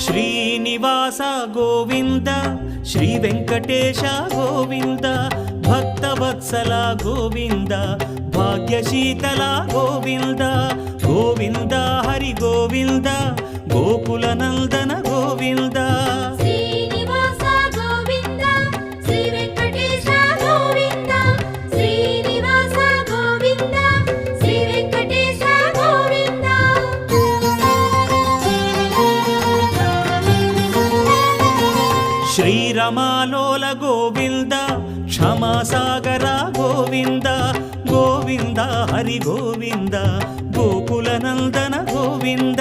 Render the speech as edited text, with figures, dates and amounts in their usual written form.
Srinivasa Govinda Shri Venkatesha Govinda Bhaktavatsala Govinda భాగ్యశీతల Govinda Govinda Hari Govinda Gokula Nandana Govinda Srinivasa Govinda Shri Venkatesha Govinda Srinivasa Govinda Shri Venkatesha Govinda శ్రీరమాలోల Govinda క్షమాసాగర Govinda Govinda Hari Govinda Gokula Nandana Govinda